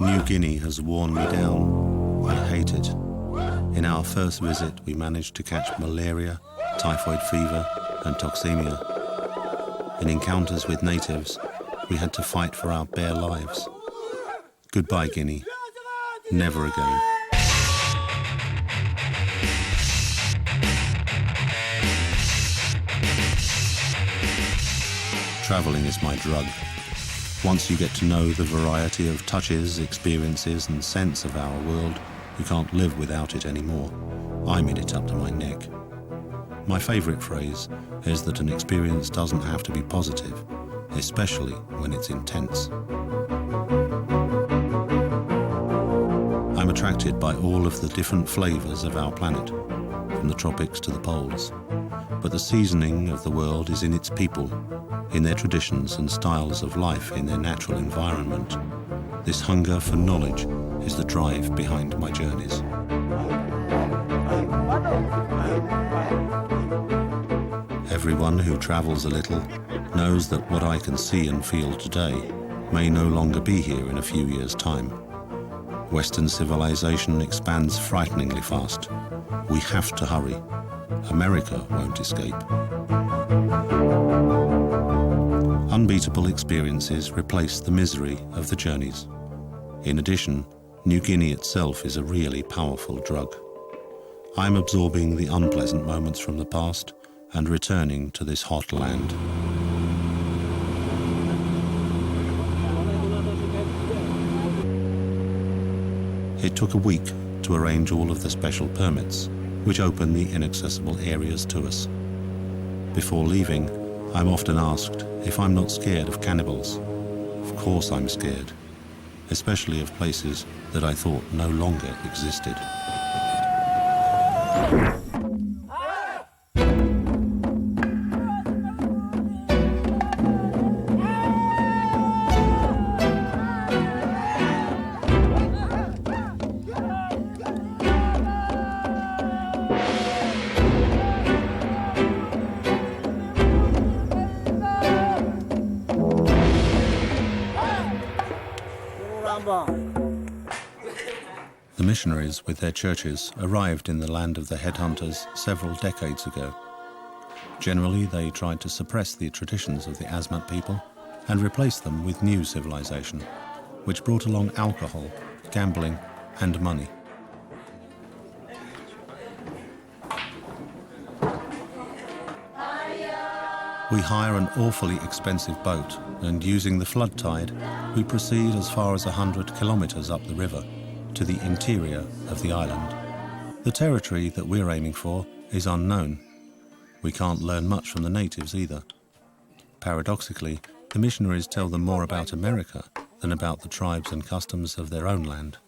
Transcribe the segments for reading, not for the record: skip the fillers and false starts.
New Guinea has worn me down. I hate it. In our first visit, we managed to catch malaria, typhoid fever, and toxemia. In encounters with natives, we had to fight for our bare lives. Goodbye, Guinea. Never again. Traveling is my drug. Once you get to know the variety of touches, experiences, and scents of our world, you can't live without it anymore. I'm in it up to my neck. My favorite phrase is that an experience doesn't have to be positive, especially when it's intense. I'm attracted by all of the different flavors of our planet, from the tropics to the poles. But the seasoning of the world is in its people, in their traditions and styles of life in their natural environment. This hunger for knowledge is the drive behind my journeys. Everyone who travels a little knows that what I can see and feel today may no longer be here in a few years' time. Western civilization expands frighteningly fast. We have to hurry. America won't escape. Unbeatable experiences replace the misery of the journeys. In addition, New Guinea itself is a really powerful drug. I'm absorbing the unpleasant moments from the past and returning to this hot land. It took a week to arrange all of the special permits, which open the inaccessible areas to us. Before leaving, I'm often asked if I'm not scared of cannibals. Of course I'm scared, especially of places that I thought no longer existed. The missionaries with their churches arrived in the land of the headhunters several decades ago. Generally, they tried to suppress the traditions of the Asmat people and replace them with new civilization, which brought along alcohol, gambling, and money. We hire an awfully expensive boat, and using the flood tide, we proceed as far as 100 kilometers up the river to the interior of the island. The territory that we're aiming for is unknown. We can't learn much from the natives either. Paradoxically, the missionaries tell them more about America than about the tribes and customs of their own land.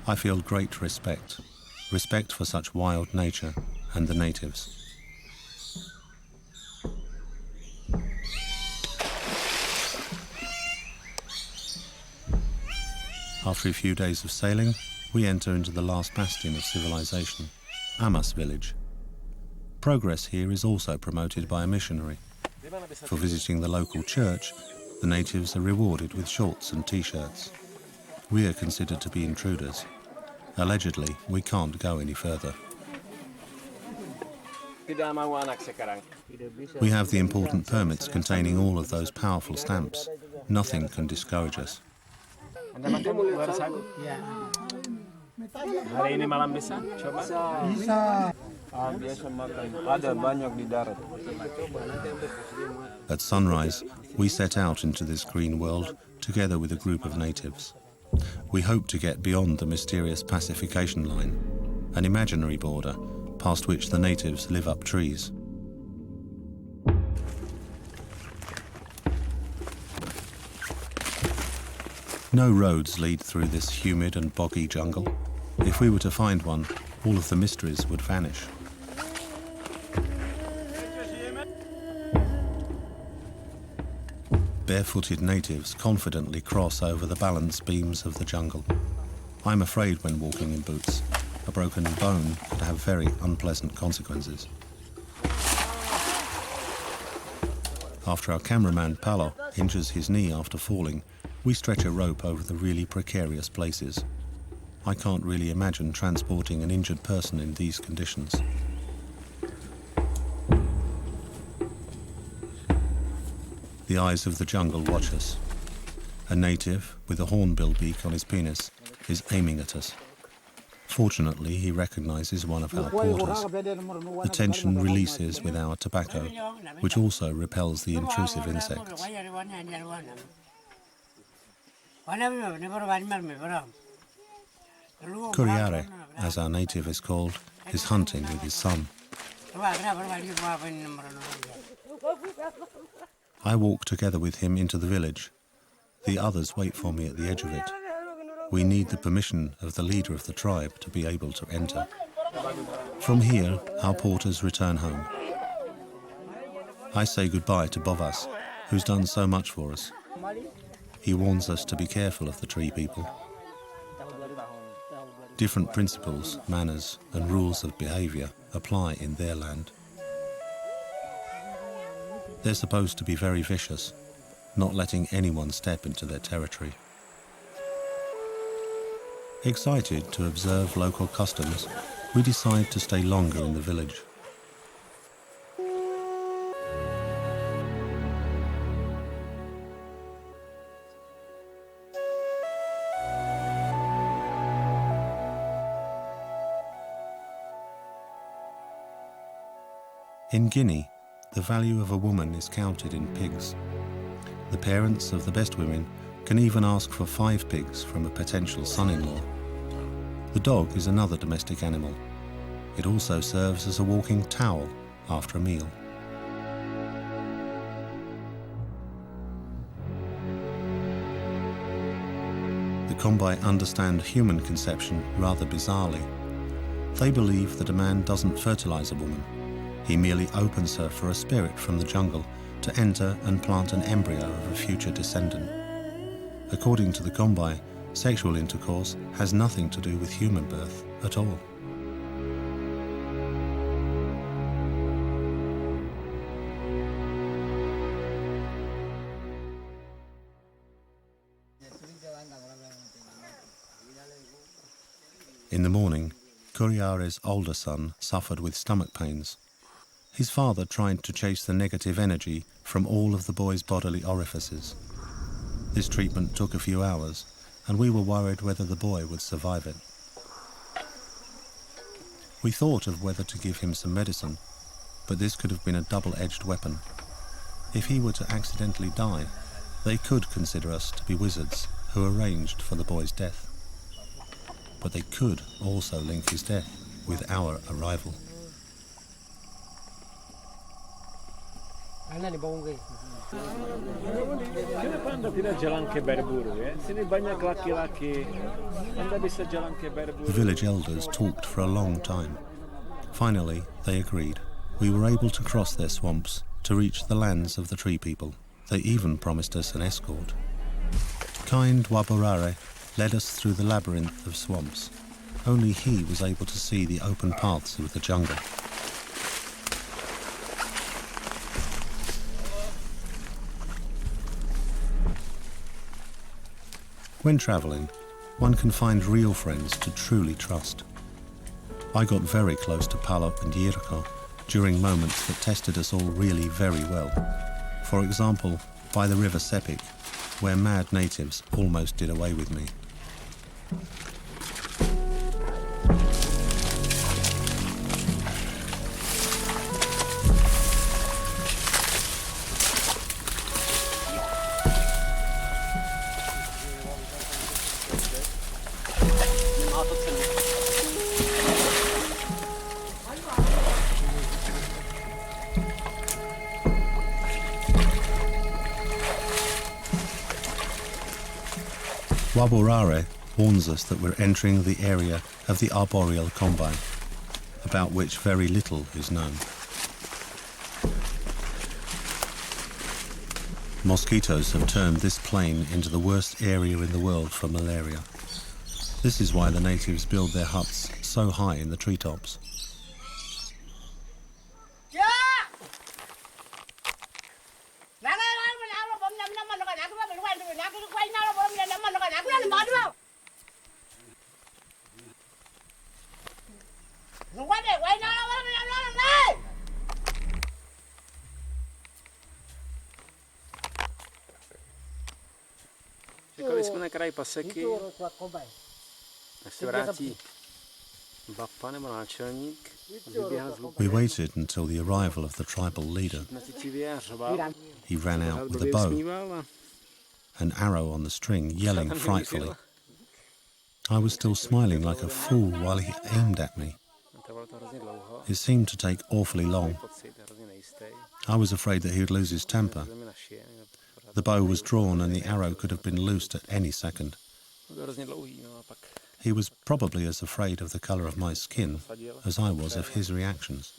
I feel great respect for such wild nature and the natives. After a few days of sailing, we enter into the last bastion of civilization, Amas village. Progress here is also promoted by a missionary. For visiting the local church, the natives are rewarded with shorts and t-shirts. We are considered to be intruders. Allegedly, we can't go any further. We have the important permits containing all of those powerful stamps. Nothing can discourage us. Hari ini malam bisa? Coba. Bisa. Biasa makan. Ada banyak di darat. At sunrise, we set out into this green world together with a group of natives. We hope to get beyond the mysterious pacification line, an imaginary border past which the natives live up trees. No roads lead through this humid and boggy jungle. If we were to find one, all of the mysteries would vanish. Barefooted natives confidently cross over the balance beams of the jungle. I'm afraid when walking in boots. A broken bone could have very unpleasant consequences. After our cameraman Paolo injures his knee after falling, we stretch a rope over the really precarious places. I can't really imagine transporting an injured person in these conditions. The eyes of the jungle watch us. A native with a hornbill beak on his penis is aiming at us. Fortunately, he recognizes one of our porters. The tension releases with our tobacco, which also repels the intrusive insects. Kuriare, as our native is called, is hunting with his son. I walk together with him into the village. The others wait for me at the edge of it. We need the permission of the leader of the tribe to be able to enter. From here, our porters return home. I say goodbye to Bovas, who's done so much for us. He warns us to be careful of the tree people. Different principles, manners, and rules of behavior apply in their land. They're supposed to be very vicious, not letting anyone step into their territory. Excited to observe local customs, we decide to stay longer in the village. In Guinea, the value of a woman is counted in pigs. The parents of the best women can even ask for 5 pigs from a potential son-in-law. The dog is another domestic animal. It also serves as a walking towel after a meal. The Kombai understand human conception rather bizarrely. They believe that a man doesn't fertilize a woman. He merely opens her for a spirit from the jungle to enter and plant an embryo of a future descendant. According to the Kombai, sexual intercourse has nothing to do with human birth at all. In the morning, Kuriare's older son suffered with stomach pains. His father tried to chase the negative energy from all of the boy's bodily orifices. This treatment took a few hours, and we were worried whether the boy would survive it. We thought of whether to give him some medicine, but this could have been a double-edged weapon. If he were to accidentally die, they could consider us to be wizards who arranged for the boy's death. But they could also link his death with our arrival. The village elders talked for a long time. Finally, they agreed. We were able to cross their swamps to reach the lands of the tree people. They even promised us an escort. Kind Waborare led us through the labyrinth of swamps. Only he was able to see the open paths of the jungle. When travelling, one can find real friends to truly trust. I got very close to Paolo and Yirko during moments that tested us all really very well. For example, by the river Sepik, where mad natives almost did away with me. Waborare warns us that we're entering the area of the arboreal Kombai, about which very little is known. Mosquitoes have turned this plain into the worst area in the world for malaria. This is why the natives build their huts so high in the treetops. Čekali jsme na kraj paseky, až se vrátí bapa nebo náčelník. We waited until the arrival of the tribal leader. He ran out with a bow, an arrow on the string, yelling frightfully. I was still smiling like a fool while he aimed at me. It seemed to take awfully long. I was afraid that he would lose his temper. The bow was drawn and the arrow could have been loosed at any second. He was probably as afraid of the colour of my skin as I was of his reactions.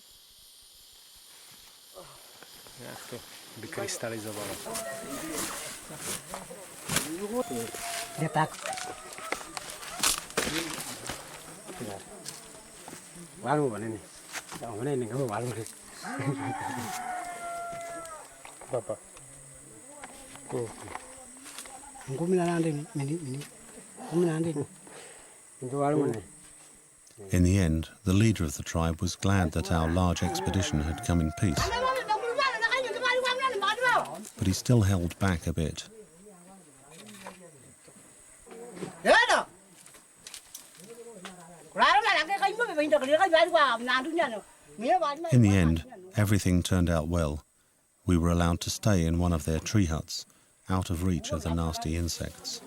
In the end, the leader of the tribe was glad that our large expedition had come in peace. But he still held back a bit. In the end, everything turned out well. We were allowed to stay in one of their tree huts, out of reach of the nasty insects.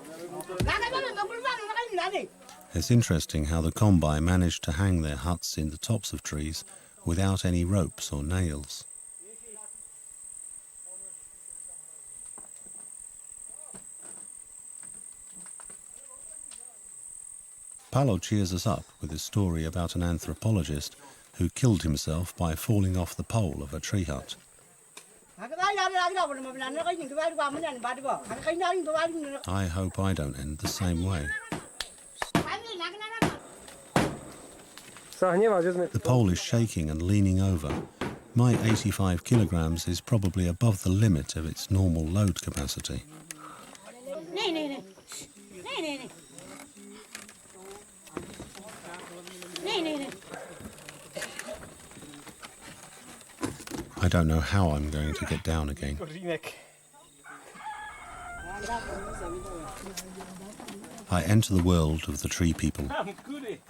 It's interesting how the Kombai managed to hang their huts in the tops of trees without any ropes or nails. Paolo cheers us up with a story about an anthropologist who killed himself by falling off the pole of a tree hut. I hope I don't end the same way. The pole is shaking and leaning over. My 85 kilograms is probably above the limit of its normal load capacity. I don't know how I'm going to get down again. I enter the world of the tree people,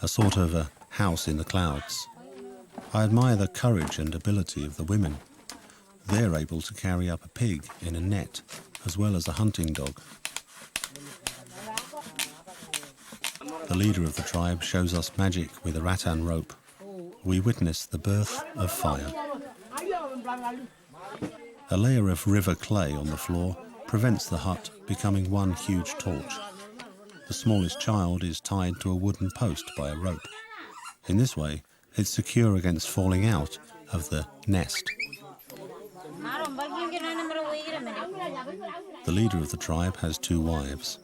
a sort of a house in the clouds. I admire the courage and ability of the women. They're able to carry up a pig in a net, as well as a hunting dog. The leader of the tribe shows us magic with a rattan rope. We witness the birth of fire. A layer of river clay on the floor prevents the hut becoming one huge torch. The smallest child is tied to a wooden post by a rope. In this way, it's secure against falling out of the nest. The leader of the tribe has 2 wives.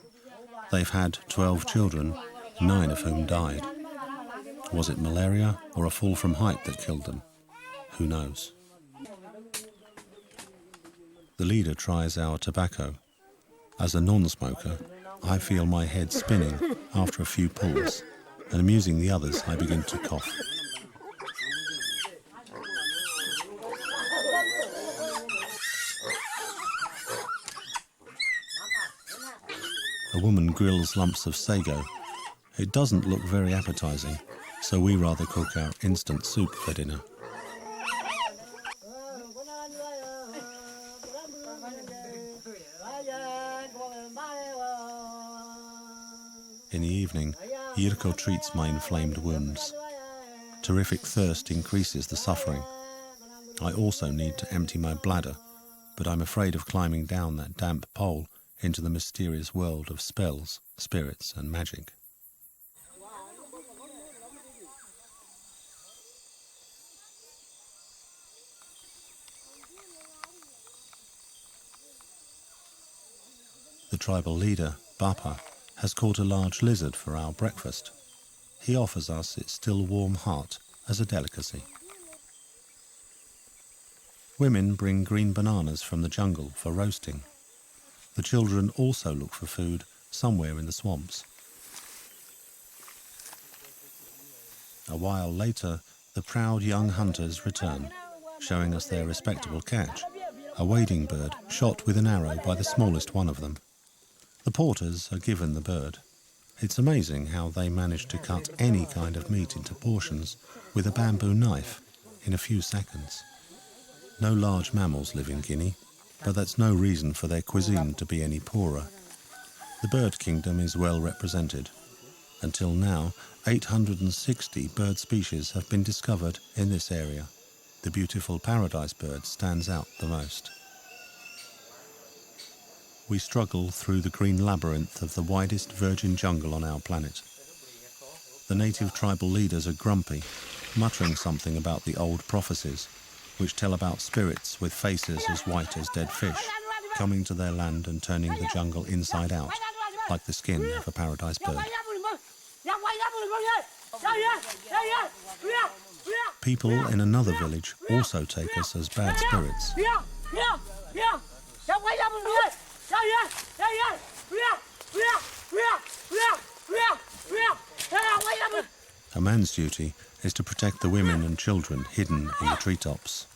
They've had 12 children, 9 of whom died. Was it malaria or a fall from height that killed them? Who knows? The leader tries our tobacco. As a non-smoker, I feel my head spinning after a few pulls, and amusing the others, I begin to cough. A woman grills lumps of sago. It doesn't look very appetizing, so we rather cook our instant soup for dinner. In the evening, Yirko treats my inflamed wounds. Terrific thirst increases the suffering. I also need to empty my bladder, but I'm afraid of climbing down that damp pole into the mysterious world of spells, spirits, and magic. The tribal leader, Bapa, has caught a large lizard for our breakfast. He offers us its still warm heart as a delicacy. Women bring green bananas from the jungle for roasting. The children also look for food somewhere in the swamps. A while later, the proud young hunters return, showing us their respectable catch, a wading bird shot with an arrow by the smallest one of them. The porters are given the bird. It's amazing how they manage to cut any kind of meat into portions with a bamboo knife in a few seconds. No large mammals live in Guinea, but that's no reason for their cuisine to be any poorer. The bird kingdom is well represented. Until now, 860 bird species have been discovered in this area. The beautiful paradise bird stands out the most. We struggle through the green labyrinth of the widest virgin jungle on our planet. The native tribal leaders are grumpy, muttering something about the old prophecies, which tell about spirits with faces as white as dead fish, coming to their land and turning the jungle inside out, like the skin of a paradise bird. People in another village also take us as bad spirits. A man's duty is to protect the women and children hidden in the treetops.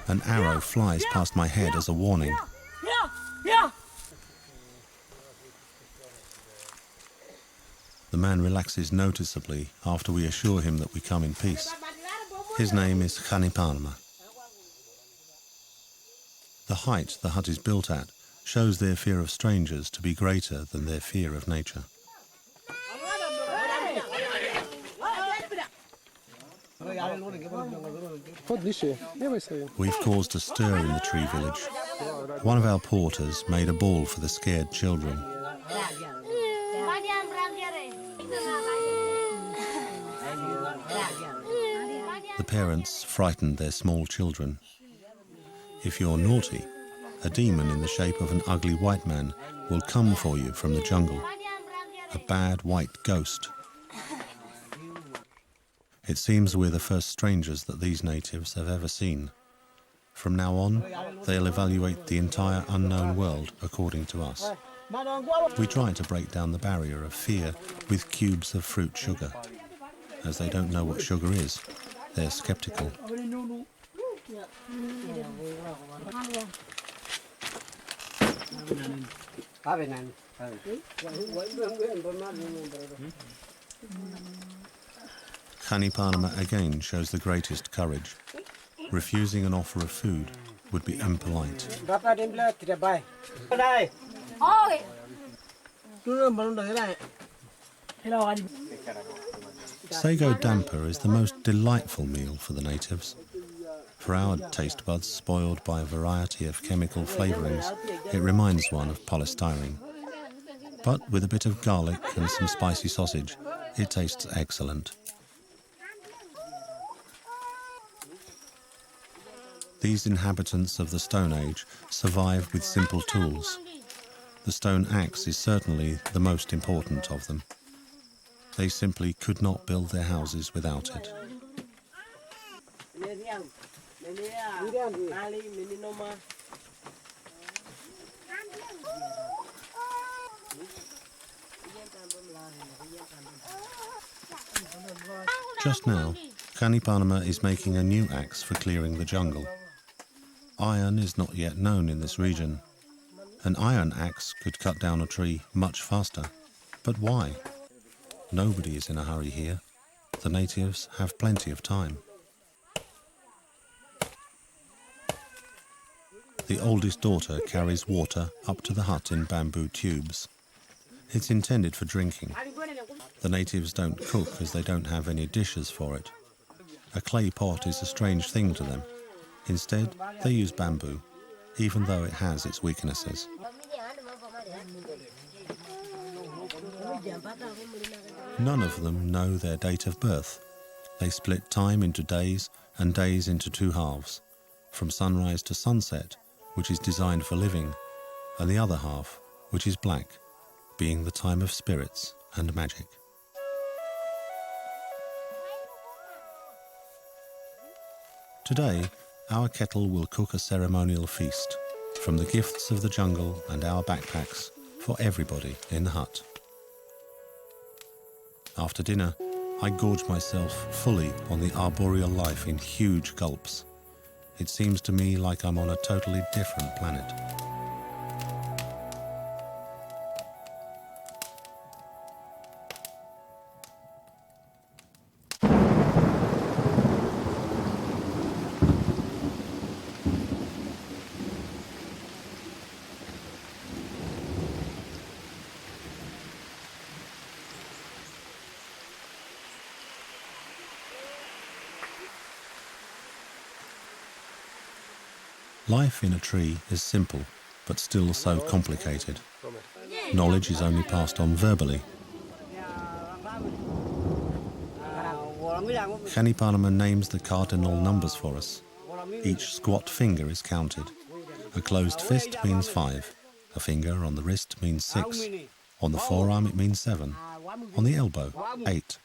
An arrow flies past my head as a warning. The man relaxes noticeably after we assure him that we come in peace. His name is Khanipanma. The height the hut is built at shows their fear of strangers to be greater than their fear of nature. We've caused a stir in the tree village. One of our porters made a ball for the scared children. The parents frightened their small children. If you're naughty, a demon in the shape of an ugly white man will come for you from the jungle. A bad white ghost. It seems we're the first strangers that these natives have ever seen. From now on, they'll evaluate the entire unknown world according to us. We try to break down the barrier of fear with cubes of fruit sugar. As they don't know what sugar is, they're skeptical. Khanipanma again shows the greatest courage. Refusing an offer of food would be impolite. Sago damper is the most delightful meal for the natives. For our taste buds spoiled by a variety of chemical flavourings, it reminds one of polystyrene. But with a bit of garlic and some spicy sausage, it tastes excellent. These inhabitants of the Stone Age survived with simple tools. The stone axe is certainly the most important of them. They simply could not build their houses without it. Just now, Khanipanma is making a new axe for clearing the jungle. Iron is not yet known in this region. An iron axe could cut down a tree much faster. But why? Nobody is in a hurry here. The natives have plenty of time. The oldest daughter carries water up to the hut in bamboo tubes. It's intended for drinking. The natives don't cook as they don't have any dishes for it. A clay pot is a strange thing to them. Instead, they use bamboo, even though it has its weaknesses. None of them know their date of birth. They split time into days and days into two halves, from sunrise to sunset, which is designed for living, and the other half, which is black, being the time of spirits and magic. Today, our kettle will cook a ceremonial feast. from the gifts of the jungle and our backpacks for everybody in the hut. After dinner, I gorge myself fully on the arboreal life in huge gulps. It seems to me like I'm on a totally different planet. Life in a tree is simple, but still so complicated. Knowledge is only passed on verbally. Khanipanama names the cardinal numbers for us. Each squat finger is counted. A closed fist means 5. A finger on the wrist means 6. On the forearm it means 7. On the elbow, 8.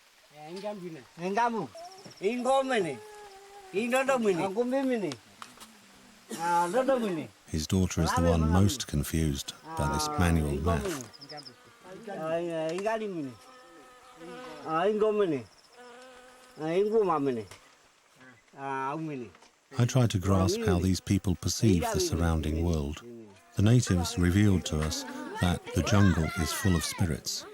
His daughter is the one most confused by this manual math. I try to grasp how these people perceive the surrounding world. The natives revealed to us that the jungle is full of spirits.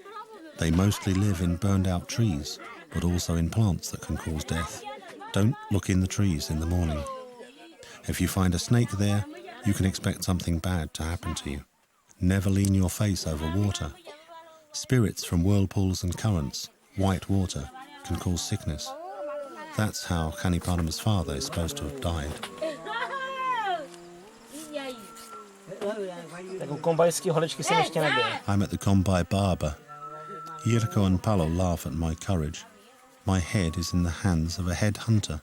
They mostly live in burned-out trees, but also in plants that can cause death. Don't look in the trees in the morning. If you find a snake there, you can expect something bad to happen to you. Never lean your face over water. Spirits from whirlpools and currents, white water, can cause sickness. That's how Khanipanama's father is supposed to have died. I'm at the Kombai barber. Yirko and Palo laugh at my courage. My head is in the hands of a head hunter.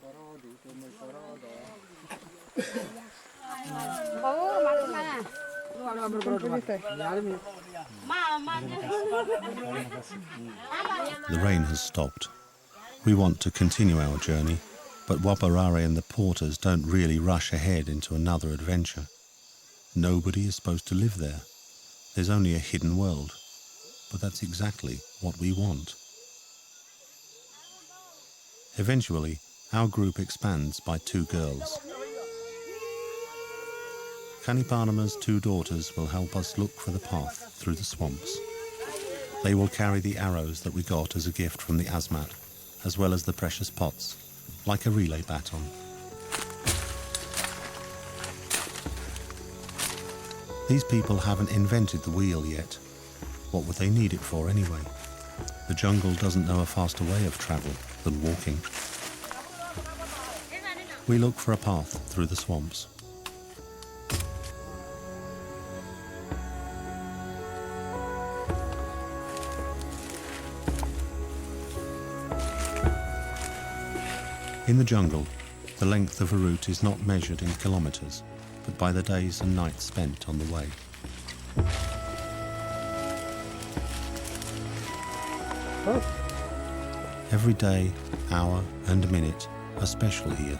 The rain has stopped. We want to continue our journey, but Waparare and the porters don't really rush ahead into another adventure. Nobody is supposed to live there. There's only a hidden world, but that's exactly what we want. Eventually, our group expands by 2 girls. Khanipanama's 2 daughters will help us look for the path through the swamps. They will carry the arrows that we got as a gift from the Asmat, as well as the precious pots, like a relay baton. These people haven't invented the wheel yet. What would they need it for anyway? The jungle doesn't know a faster way of travel than walking. We look for a path through the swamps. In the jungle, the length of a route is not measured in kilometers, but by the days and nights spent on the way. Every day, hour and minute are special here,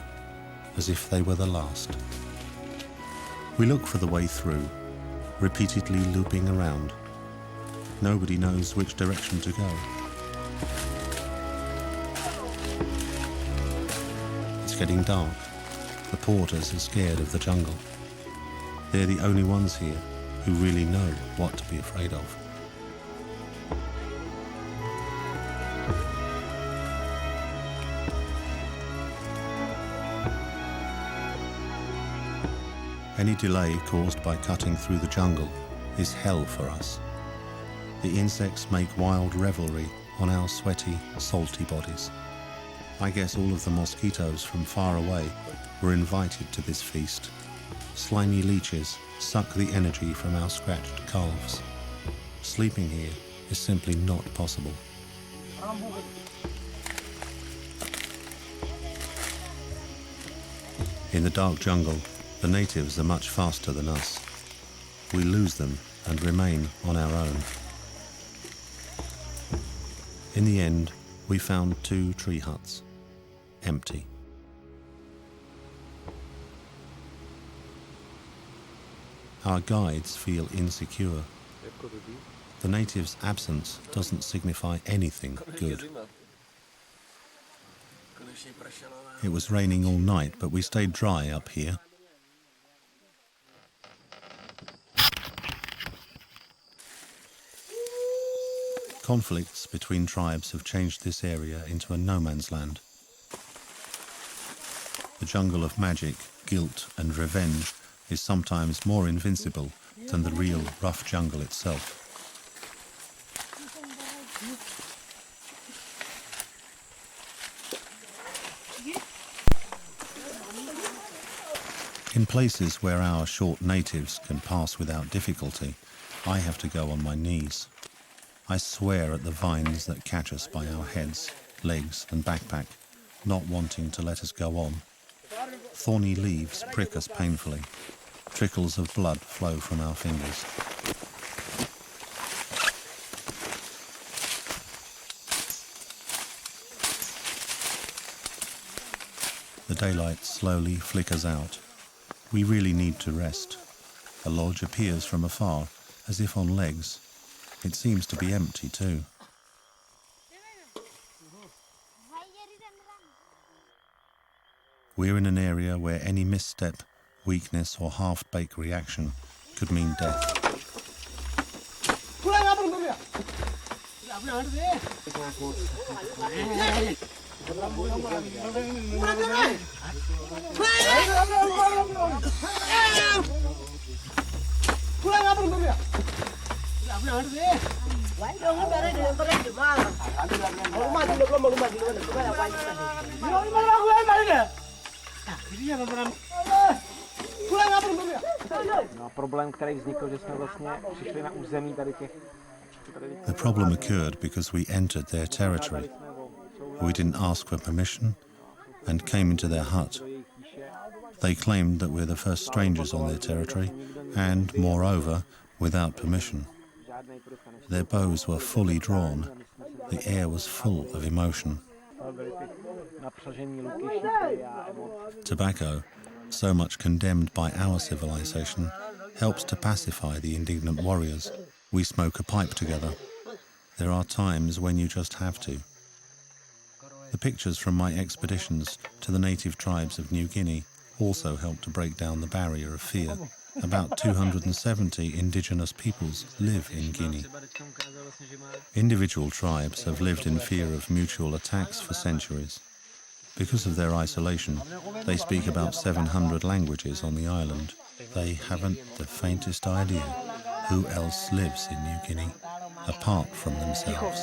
as if they were the last. We look for the way through, repeatedly looping around. Nobody knows which direction to go. It's getting dark. The porters are scared of the jungle. They're the only ones here who really know what to be afraid of. Any delay caused by cutting through the jungle is hell for us. The insects make wild revelry on our sweaty, salty bodies. I guess all of the mosquitoes from far away were invited to this feast. Slimy leeches suck the energy from our scratched calves. Sleeping here is simply not possible. In the dark jungle, the natives are much faster than us. We lose them and remain on our own. In the end, we found 2 tree huts, empty. our guides feel insecure. The natives' absence doesn't signify anything good. It was raining all night, but we stayed dry up here. Conflicts between tribes have changed this area into a no-man's land. The jungle of magic, guilt and revenge is sometimes more invincible than the real rough jungle itself. In places where our short natives can pass without difficulty, I have to go on my knees. I swear at the vines that catch us by our heads, legs and backpack, not wanting to let us go on. Thorny leaves prick us painfully. Trickles of blood flow from our fingers. The daylight slowly flickers out. We really need to rest. A lodge appears from afar, as if on legs. It seems to be empty too. We're in an area where any misstep, weakness or half-baked reaction could mean death. The problem occurred because we entered their territory. We didn't ask for permission and came into their hut. They claimed that we're the first strangers on their territory and, moreover, without permission. Their bows were fully drawn. The air was full of emotion. Tobacco, so much condemned by our civilization, helps to pacify the indignant warriors. We smoke a pipe together. There are times when you just have to. The pictures from my expeditions to the native tribes of New Guinea also help to break down the barrier of fear. About 270 indigenous peoples live in Guinea. Individual tribes have lived in fear of mutual attacks for centuries. Because of their isolation, they speak about 700 languages on the island. They haven't the faintest idea who else lives in New Guinea, apart from themselves.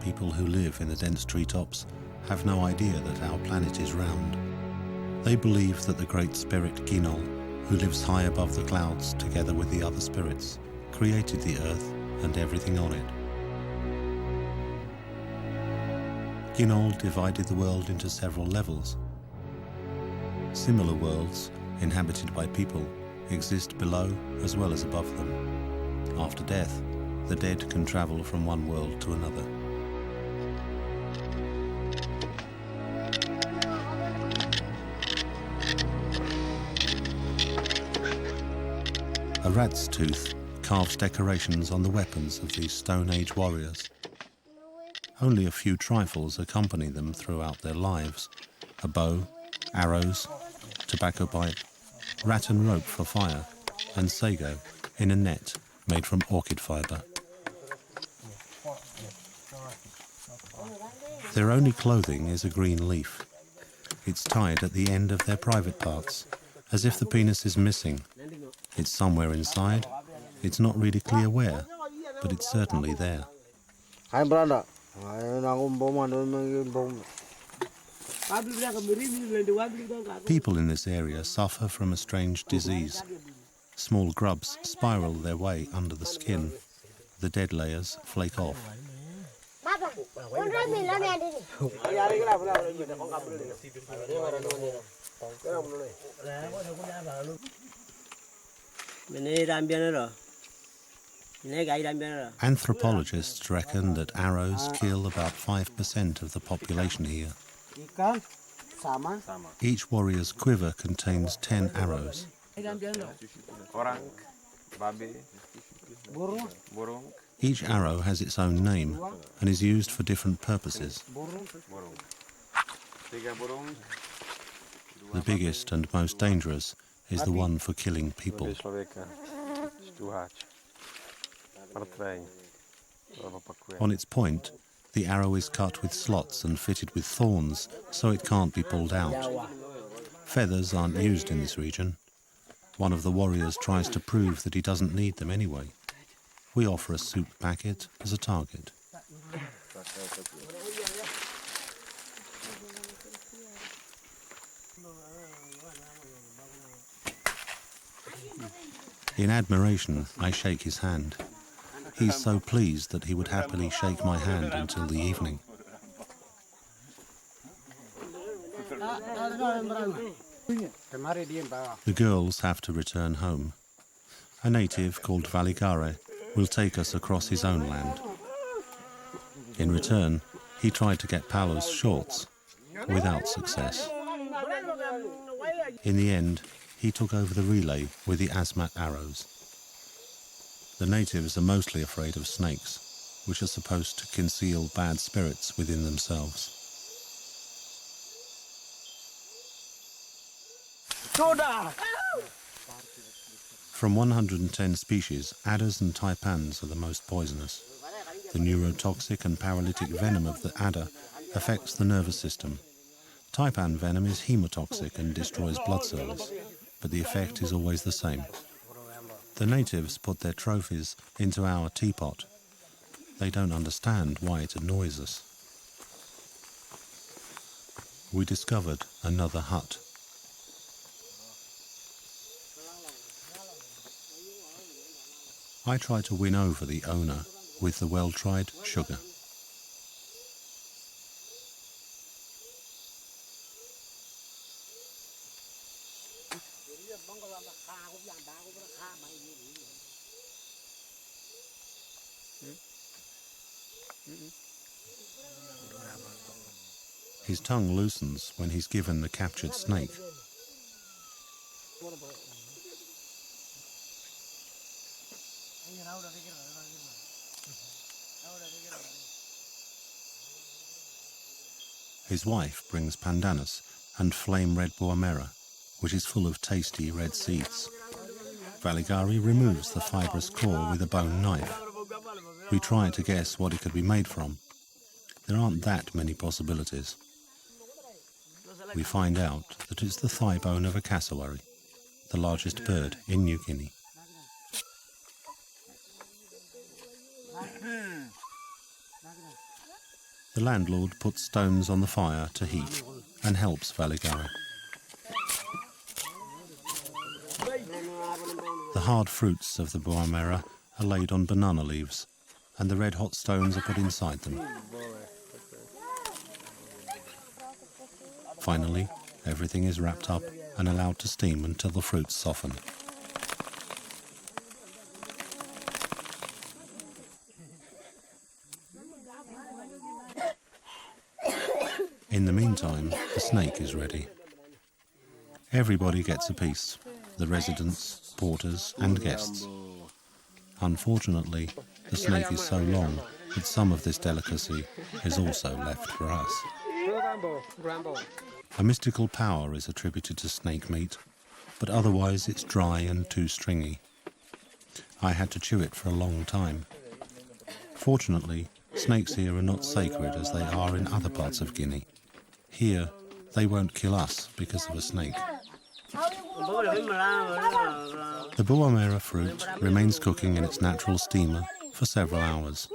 People who live in the dense treetops have no idea that our planet is round. They believe that the great spirit Ginol, who lives high above the clouds together with the other spirits, created the earth and everything on it. Ginol divided the world into several levels. Similar worlds, inhabited by people, exist below as well as above them. After death, the dead can travel from one world to another. A rat's tooth carves decorations on the weapons of these Stone Age warriors. Only a few trifles accompany them throughout their lives: a bow, arrows, tobacco pipe, rat and rope for fire, and sago in a net made from orchid fibre. Their only clothing is a green leaf. It's tied at the end of their private parts, as if the penis is missing. It's somewhere inside. It's not really clear where, but it's certainly there. People in this area suffer from a strange disease. Small grubs spiral their way under the skin. The dead layers flake off. Anthropologists reckon that arrows kill about 5% of the population here. Each warrior's quiver contains 10 arrows. Each arrow has its own name and is used for different purposes. The biggest and most dangerous is the one for killing people. On its point, the arrow is cut with slots and fitted with thorns, so it can't be pulled out. Feathers aren't used in this region. One of the warriors tries to prove that he doesn't need them anyway. We offer a soup packet as a target. In admiration, I shake his hand. He's so pleased that he would happily shake my hand until the evening. The girls have to return home. A native called Valigare will take us across his own land. In return, he tried to get Paolo's shorts, without success. In the end, he took over the relay with the Asmat arrows. The natives are mostly afraid of snakes, which are supposed to conceal bad spirits within themselves. From 110 species, adders and taipans are the most poisonous. The neurotoxic and paralytic venom of the adder affects the nervous system. Taipan venom is hemotoxic and destroys blood cells, but the effect is always the same. The natives put their trophies into our teapot. They don't understand why it annoys us. We discovered another hut. I try to win over the owner with the well-tried sugar. His tongue loosens when he's given the captured snake. His wife brings pandanus and flame red buamera, which is full of tasty red seeds. Valigari removes the fibrous core with a bone knife. We try to guess what it could be made from. There aren't that many possibilities. We find out that it's the thigh bone of a cassowary, the largest bird in New Guinea. The landlord puts stones on the fire to heat and helps Valigari. The hard fruits of the buamera are laid on banana leaves, and the red-hot stones are put inside them. Finally, everything is wrapped up and allowed to steam until the fruits soften. In the meantime, the snake is ready. Everybody gets a piece, the residents, porters and guests. Unfortunately, the snake is so long that some of this delicacy is also left for us. A mystical power is attributed to snake meat, but otherwise it's dry and too stringy. I had to chew it for a long time. Fortunately, snakes here are not sacred as they are in other parts of Guinea. Here, they won't kill us because of a snake. The buamera fruit remains cooking in its natural steamer for several hours.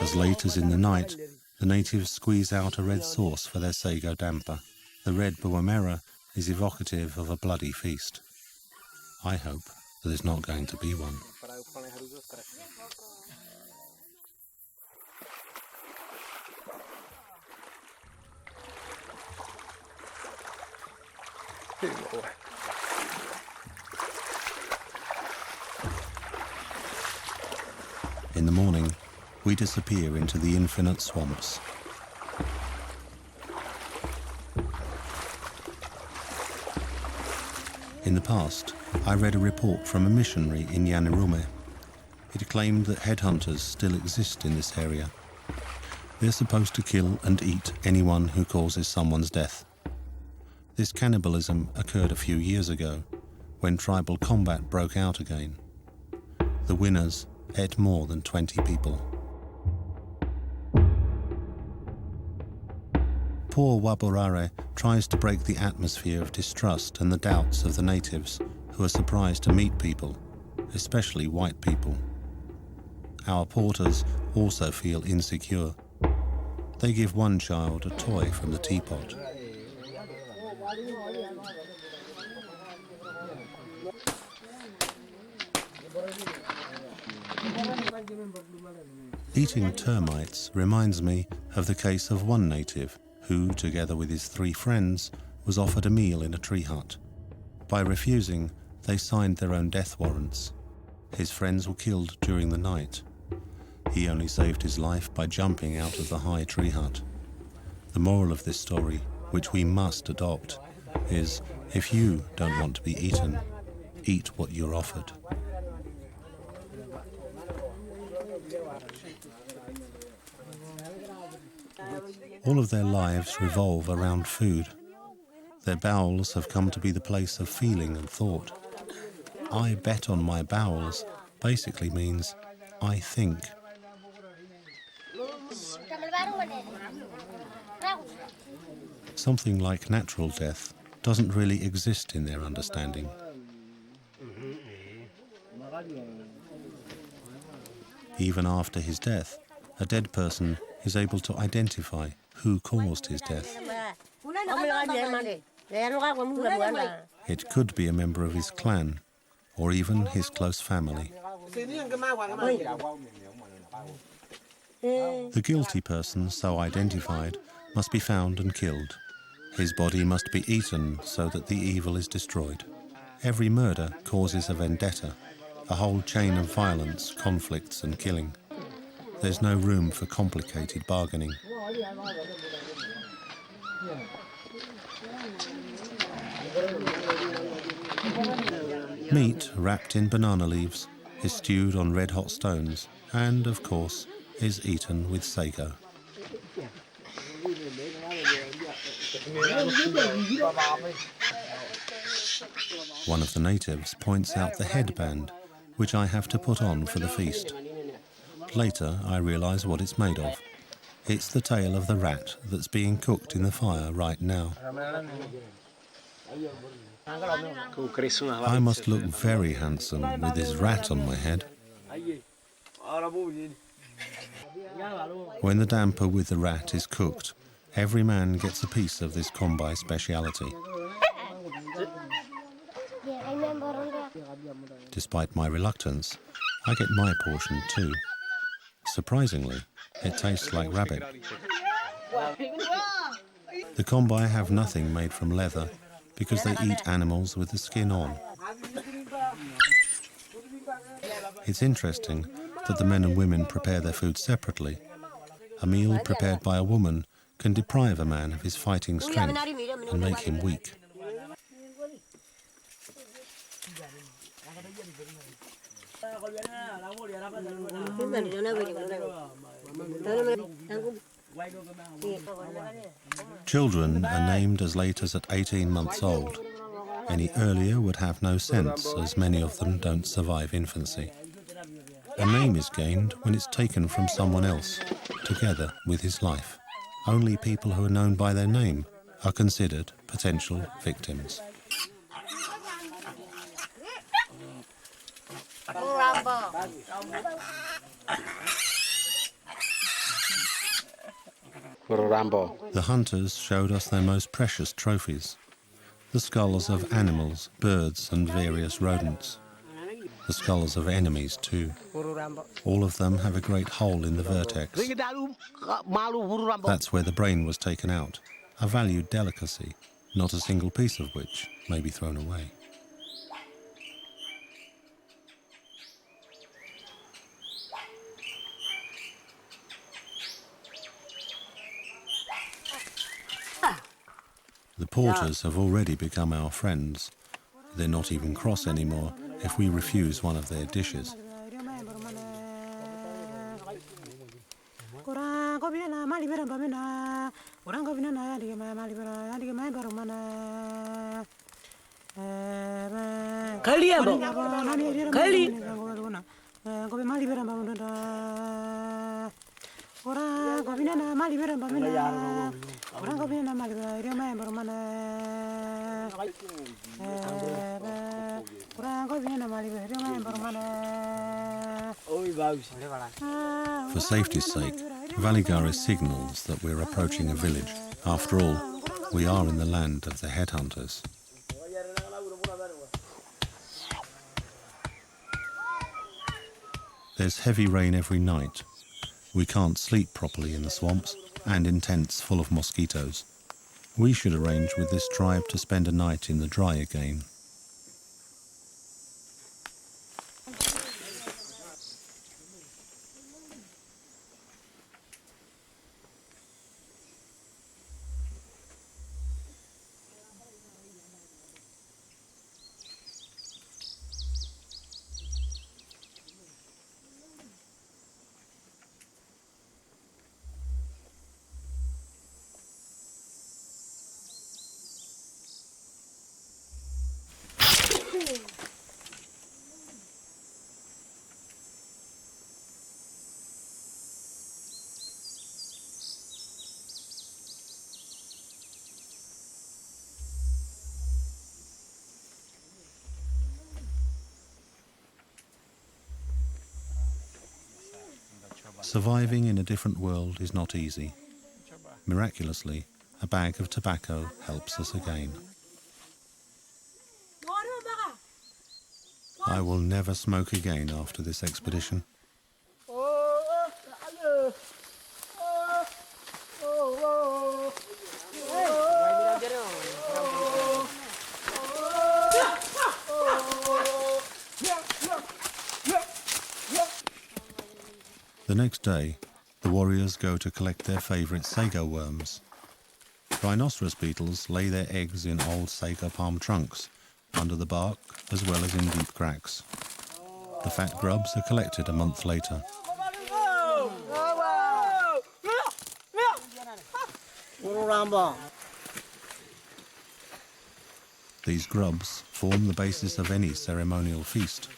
As late as in the night, the natives squeeze out a red sauce for their sago damper. The red buamera is evocative of a bloody feast. I hope there's not going to be one. In the morning, we disappear into the infinite swamps. In the past, I read a report from a missionary in Yanirume. It claimed that headhunters still exist in this area. They're supposed to kill and eat anyone who causes someone's death. This cannibalism occurred a few years ago, when tribal combat broke out again. The winners ate more than 20 people. Poor Waborare tries to break the atmosphere of distrust and the doubts of the natives, who are surprised to meet people, especially white people. Our porters also feel insecure. They give one child a toy from the teapot. Eating termites reminds me of the case of one native who, together with his 3 friends, was offered a meal in a tree hut. By refusing, they signed their own death warrants. His friends were killed during the night. He only saved his life by jumping out of the high tree hut. The moral of this story, which we must adopt, is if you don't want to be eaten, eat what you're offered. All of their lives revolve around food. Their bowels have come to be the place of feeling and thought. I bet on my bowels basically means I think. Something like natural death doesn't really exist in their understanding. Even after his death, a dead person is able to identify who caused his death. It could be a member of his clan, or even his close family. The guilty person, so identified, must be found and killed. His body must be eaten so that the evil is destroyed. Every murder causes a vendetta, a whole chain of violence, conflicts and killing. There's no room for complicated bargaining. Meat wrapped in banana leaves is stewed on red-hot stones and, of course, is eaten with sago. One of the natives points out the headband, which I have to put on for the feast. Later, I realise what it's made of. It's the tail of the rat that's being cooked in the fire right now. I must look very handsome with this rat on my head. When the damper with the rat is cooked, every man gets a piece of this Kombai speciality. Despite my reluctance, I get my portion too. Surprisingly, it tastes like rabbit. The Kombai have nothing made from leather because they eat animals with the skin on. It's interesting that the men and women prepare their food separately. A meal prepared by a woman can deprive a man of his fighting strength and make him weak. Children are named as late as at 18 months old. Any earlier would have no sense, as many of them don't survive infancy. A name is gained when it's taken from someone else, together with his life. Only people who are known by their name are considered potential victims. Pururambo. The hunters showed us their most precious trophies, the skulls of animals, birds and various rodents. the skulls of enemies too. All of them have a great hole in the vertex. That's where the brain was taken out, a valued delicacy, not a single piece of which may be thrown away. The porters have already become our friends. They're not even cross anymore if we refuse one of their dishes. For safety's sake, Valigaris signals that we're approaching a village. After all, we are in the land of the headhunters. There's heavy rain every night. We can't sleep properly in the swamps and in tents full of mosquitoes. We should arrange with this tribe to spend a night in the dry again. Surviving in a different world is not easy. Miraculously, a bag of tobacco helps us again. I will never smoke again after this expedition. The next day, the warriors go to collect their favourite sago worms. Rhinoceros beetles lay their eggs in old sago palm trunks, under the bark as well as in deep cracks. The fat grubs are collected a month later. Pururambo. These grubs form the basis of any ceremonial feast,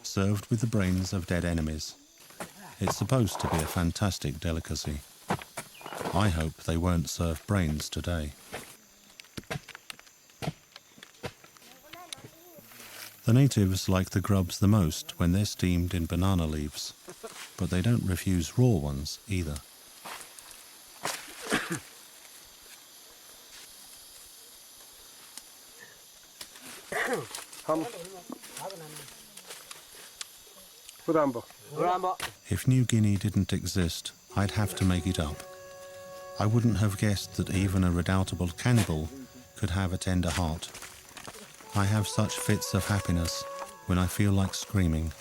served with the brains of dead enemies. It's supposed to be a fantastic delicacy. I hope they won't serve brains today. The natives like the grubs the most when they're steamed in banana leaves, but they don't refuse raw ones either. Pururambo. If New Guinea didn't exist, I'd have to make it up. I wouldn't have guessed that even a redoubtable cannibal could have a tender heart. I have such fits of happiness when I feel like screaming.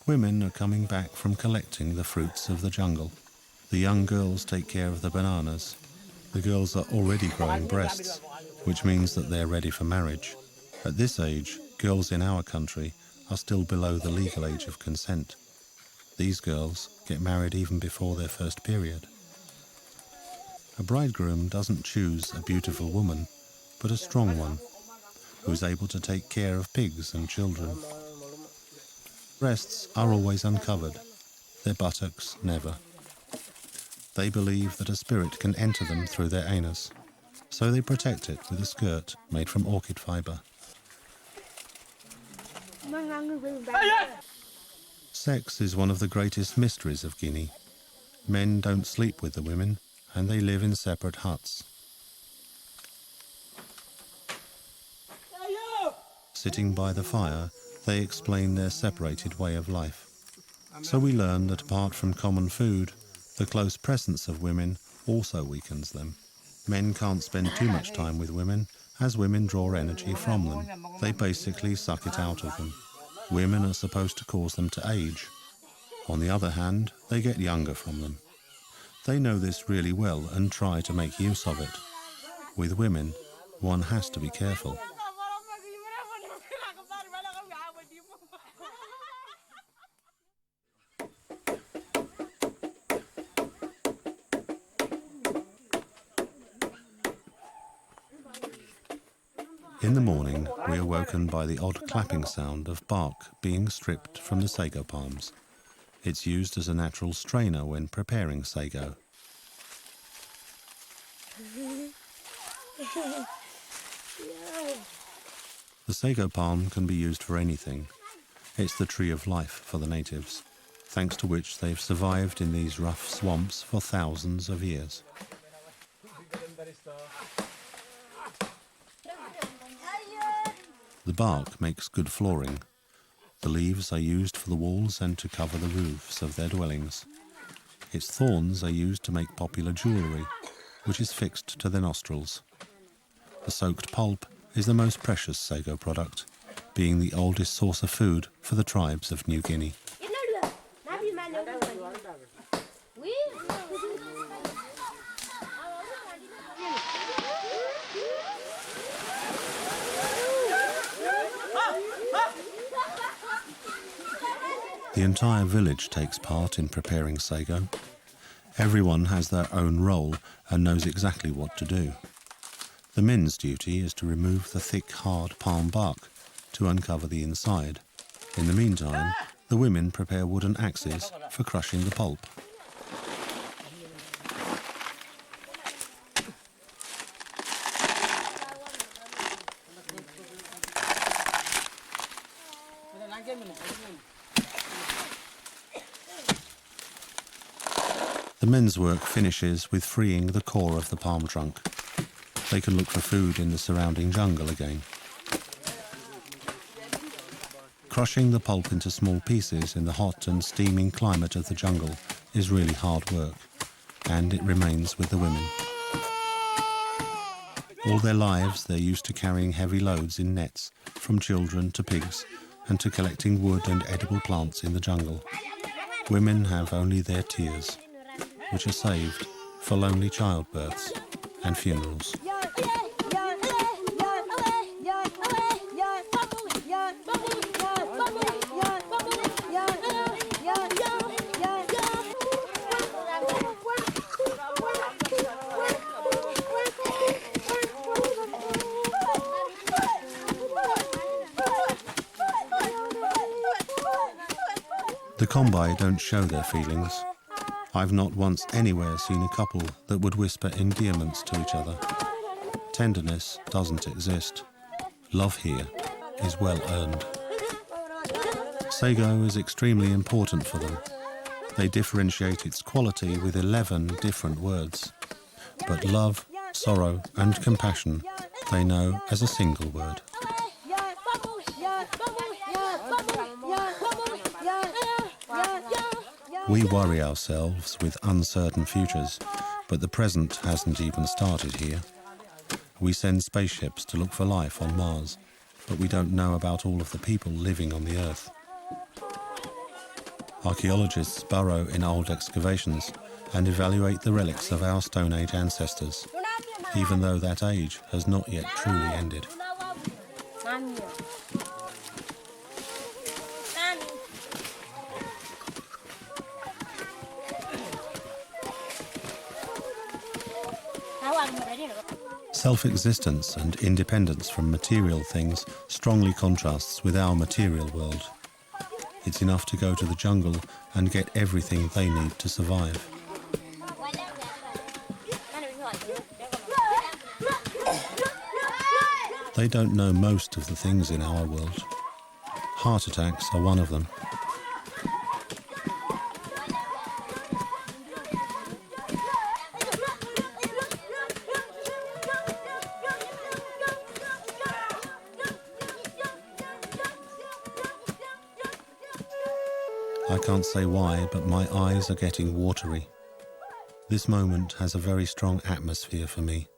Women are coming back from collecting the fruits of the jungle. The young girls take care of the bananas. The girls are already growing breasts, which means that they're ready for marriage. At this age, girls in our country are still below the legal age of consent. These girls get married even before their first period. A bridegroom doesn't choose a beautiful woman, but a strong one, who's able to take care of pigs and children. Breasts are always uncovered, their buttocks never. They believe that a spirit can enter them through their anus, so they protect it with a skirt made from orchid fibre. Sex is one of the greatest mysteries of Guinea. Men don't sleep with the women, and they live in separate huts. Sitting by the fire, they explain their separated way of life. So we learn that apart from common food, the close presence of women also weakens them. Men can't spend too much time with women, as women draw energy from them. They basically suck it out of them. Women are supposed to cause them to age. On the other hand, they get younger from them. They know this really well and try to make use of it. With women, one has to be careful. In the morning, we are woken by the odd clapping sound of bark being stripped from the sago palms. It's used as a natural strainer when preparing sago. The sago palm can be used for anything. It's the tree of life for the natives, thanks to which they've survived in these rough swamps for thousands of years. The bark makes good flooring. The leaves are used for the walls and to cover the roofs of their dwellings. Its thorns are used to make popular jewellery, which is fixed to their nostrils. The soaked pulp is the most precious sago product, being the oldest source of food for the tribes of New Guinea. The entire village takes part in preparing sago. Everyone has their own role and knows exactly what to do. The men's duty is to remove the thick, hard palm bark to uncover the inside. In the meantime, the women prepare wooden axes for crushing the pulp. The men's work finishes with freeing the core of the palm trunk. They can look for food in the surrounding jungle again. Crushing the pulp into small pieces in the hot and steaming climate of the jungle is really hard work, and it remains with the women. All their lives they're used to carrying heavy loads in nets, from children to pigs, and to collecting wood and edible plants in the jungle. Women have only their tears, which are saved for lonely childbirths and funerals. The Kombai don't show their feelings. I've not once anywhere seen a couple that would whisper endearments to each other. Tenderness doesn't exist. Love here is well earned. Sago is extremely important for them. They differentiate its quality with 11 different words. But love, sorrow and compassion they know as a single word. We worry ourselves with uncertain futures, but the present hasn't even started here. We send spaceships to look for life on Mars, but we don't know about all of the people living on the Earth. Archaeologists burrow in old excavations and evaluate the relics of our Stone Age ancestors, even though that age has not yet truly ended. Self-existence and independence from material things strongly contrasts with our material world. It's enough to go to the jungle and get everything they need to survive. They don't know most of the things in our world. Heart attacks are one of them. I can't say why, but my eyes are getting watery. This moment has a very strong atmosphere for me.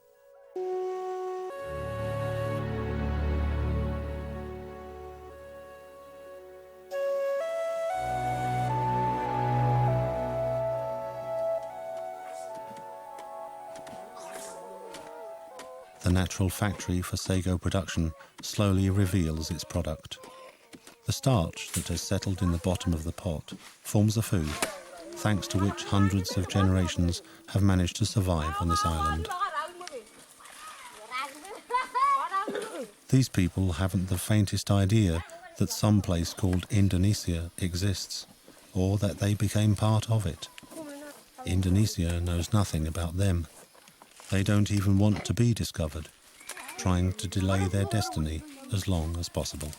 The natural factory for sago production slowly reveals its product. The starch that has settled in the bottom of the pot forms a food, thanks to which hundreds of generations have managed to survive on this island. These people haven't the faintest idea that some place called Indonesia exists, or that they became part of it. Indonesia knows nothing about them. They don't even want to be discovered, trying to delay their destiny as long as possible.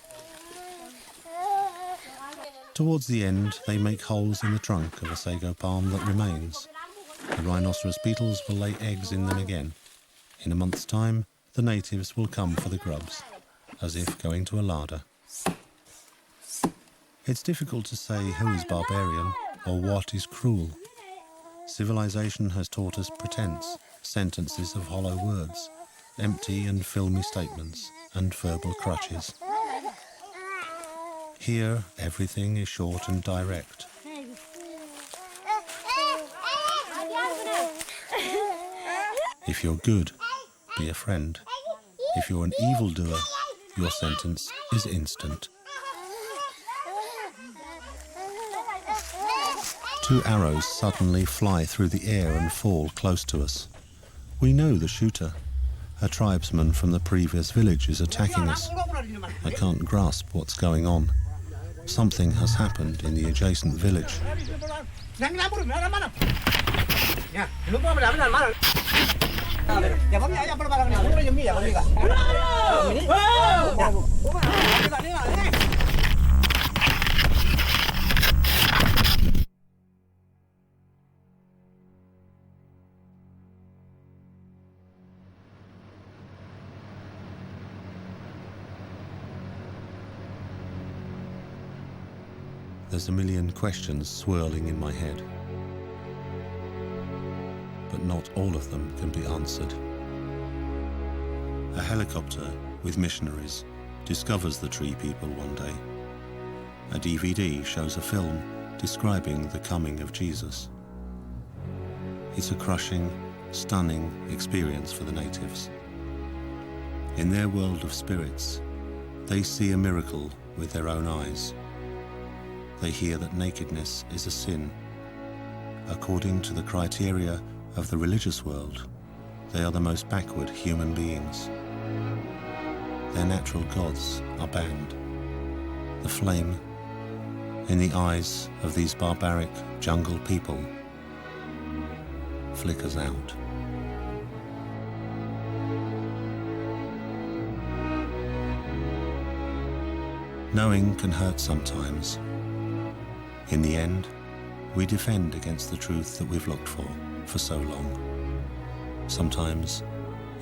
Towards the end, they make holes in the trunk of a sago palm that remains. The rhinoceros beetles will lay eggs in them again. In a month's time, the natives will come for the grubs, as if going to a larder. It's difficult to say who is barbarian or what is cruel. Civilization has taught us pretense, sentences of hollow words, empty and filmy statements, and verbal crutches. Here, everything is short and direct. If you're good, be a friend. If you're an evildoer, your sentence is instant. 2 arrows suddenly fly through the air and fall close to us. We know the shooter. A tribesman from the previous village is attacking us. I can't grasp what's going on. Something has happened in the adjacent village. There's a million questions swirling in my head, but not all of them can be answered. A helicopter with missionaries discovers the tree people one day. A DVD shows a film describing the coming of Jesus. It's a crushing, stunning experience for the natives. In their world of spirits, they see a miracle with their own eyes. They hear that nakedness is a sin. According to the criteria of the religious world, they are the most backward human beings. Their natural gods are banned. The flame in the eyes of these barbaric jungle people flickers out. Knowing can hurt sometimes. In the end, we defend against the truth that we've looked for so long. Sometimes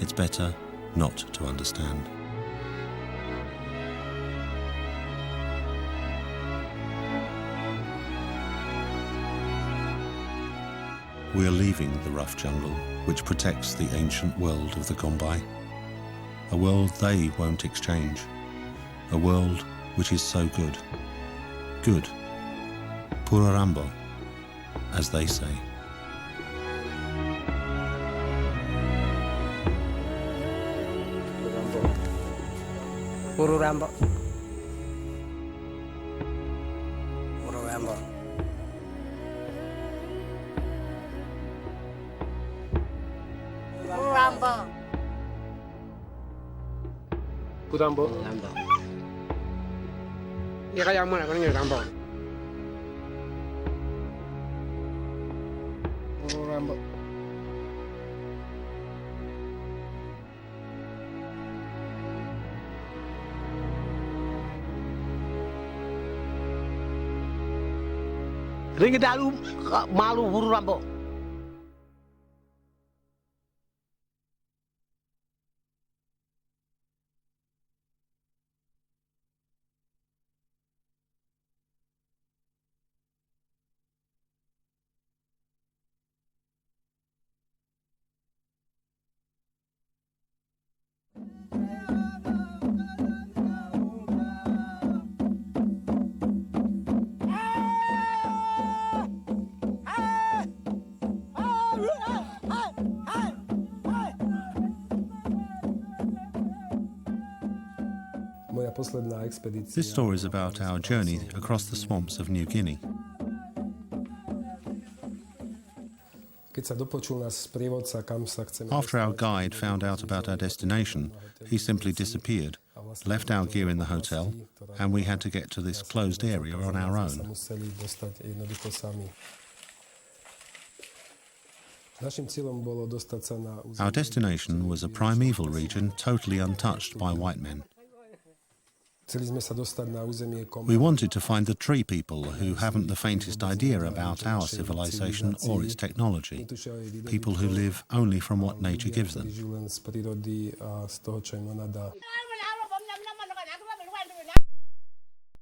it's better not to understand. We are leaving the rough jungle which protects the ancient world of the Gombai. A world they won't exchange. A world which is so good. Good. Pururambo, as they say. Pururambo. Pururambo. Pururambo. Pururambo. Dia kaya mana kan ni Rambo. Pururambo. Ringi dalu malu Pururambo. This story is about our journey across the swamps of New Guinea. After our guide found out about our destination, he simply disappeared, left our gear in the hotel, and we had to get to this closed area on our own. Our destination was a primeval region totally untouched by white men. We wanted to find the tree people who haven't the faintest idea about our civilization or its technology, people who live only from what nature gives them.